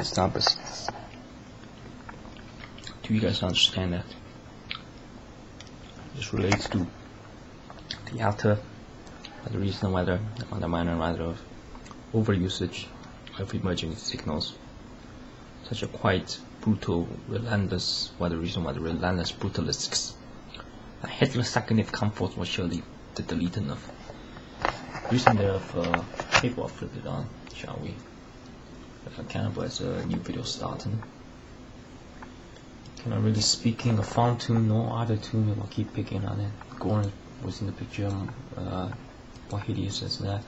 these numbers. Do you guys understand that? This relates to the outer, the reason whether on the minor matter of overusage of emerging signals, such a quite brutal, relentless, the reason why the relentless brutalists. Hitler's second if comfort was surely the deleting of. Reason thereof, maybe I'll flip it on, shall we? Kind of as a new video starting. Not really speaking a font tune, no other tune, and I'll keep picking on it. Goran was in the picture, what hideous is that?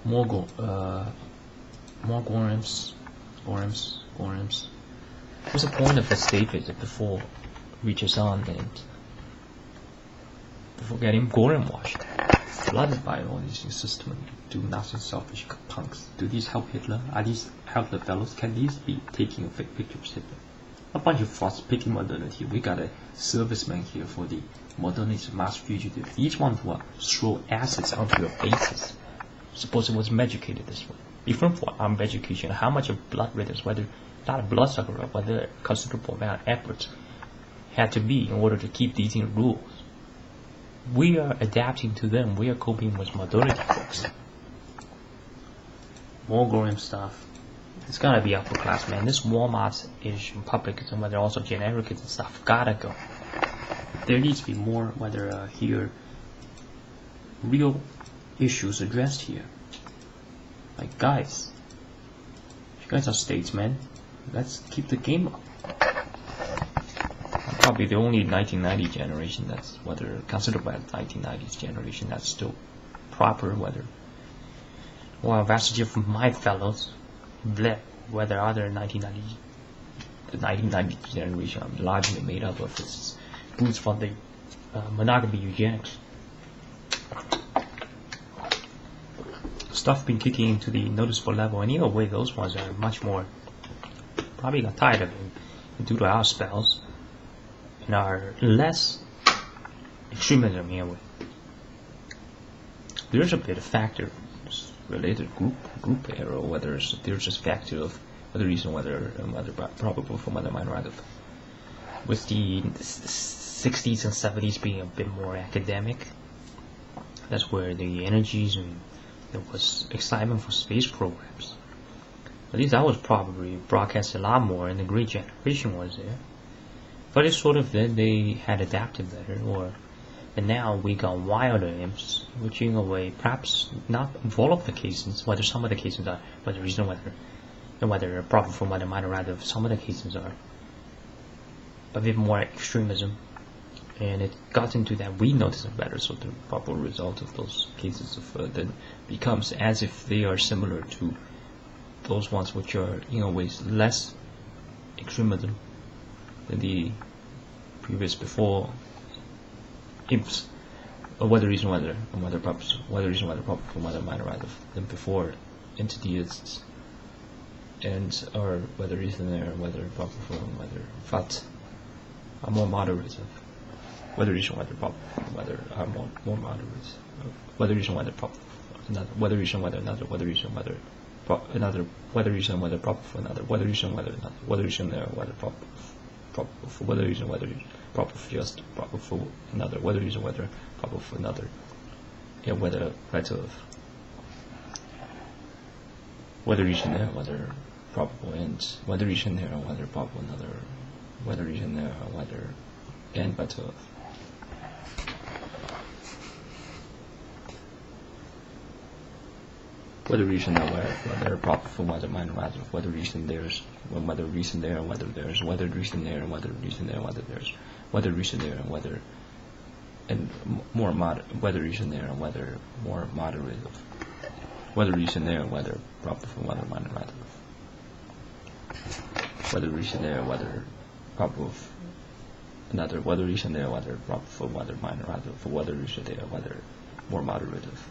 More Gorams. What's the point of a David before reaches on and before getting Goran washed? Flooded by all these systems, do nothing selfish punks. Do these help Hitler? Are these help the fellows? Can these be taking a fake picture of Hitler? A bunch of frauds picking modernity. We got a serviceman here for the modernist mass fugitive. Each one to throw acids onto your faces. Suppose it was educated this way. Even for armed education, how much of blood riddance, whether not a bloodsucker or whether considerable amount of effort had to be in order to keep these in rules. We are adapting to them. We are coping with modernity, folks. More Goran stuff. It's gotta be upper class, man. This Walmart-ish publicism, whether also generic and stuff, gotta go. There needs to be more, whether here, real issues addressed here. Like, guys, you guys are statesmen. Let's keep the game up. I'm probably the only 1990 generation that's whether considered by the 1990s generation that's still proper, whether vestige of my fellows. Whether other 1990 generation are largely made up of this boots from the monogamy eugenics. Stuff been kicking into the noticeable level, and either way, those ones are much more probably got tired of it due to our spells and are less extremism in a way. There's a bit of factor related group error, whether there's just factor of whether reason whether probable from whether minor out of with the 60s and 70s being a bit more academic. That's where the energies and there was excitement for space programs. At least that was probably broadcast a lot more, and the Great Generation was there. But it's sort of then they had adapted better, and now we got wilder imps, which in a way, perhaps not all of the cases, whether some of the cases are, whether reason whether proper from whether minor rather some of the cases are a bit more extremism, and it got into that we notice it better. So the proper result of those cases of then becomes as if they are similar to those ones which are in a way less extremism than the previous before imps, or whether reason whether proper from whether minor rather than before entities, and or whether reason there whether proper from whether fat are more moderate, whether reason whether proper whether are more moderate, whether reason whether proper another, whether reason whether another, whether reason whether another, whether reason whether proper for another, whether reason whether another, whether reason there whether proper for whether reason whether proper for just proper for another, whether reason whether proper for another, yeah, whether right of whether reason there whether probable and whether reason there whether probable another, whether reason there whether and better of. Whether reason there whether proper for whether minor rather whether reason there's whether reason there whether there's whether reason there whether reason there whether there's whether reason there whether and more whether reason there whether more moderate of whether reason there whether proper for whether minor rather whether reason there whether proper of another, whether reason there whether proper for whether minor rather for whether reason there whether more moderate of.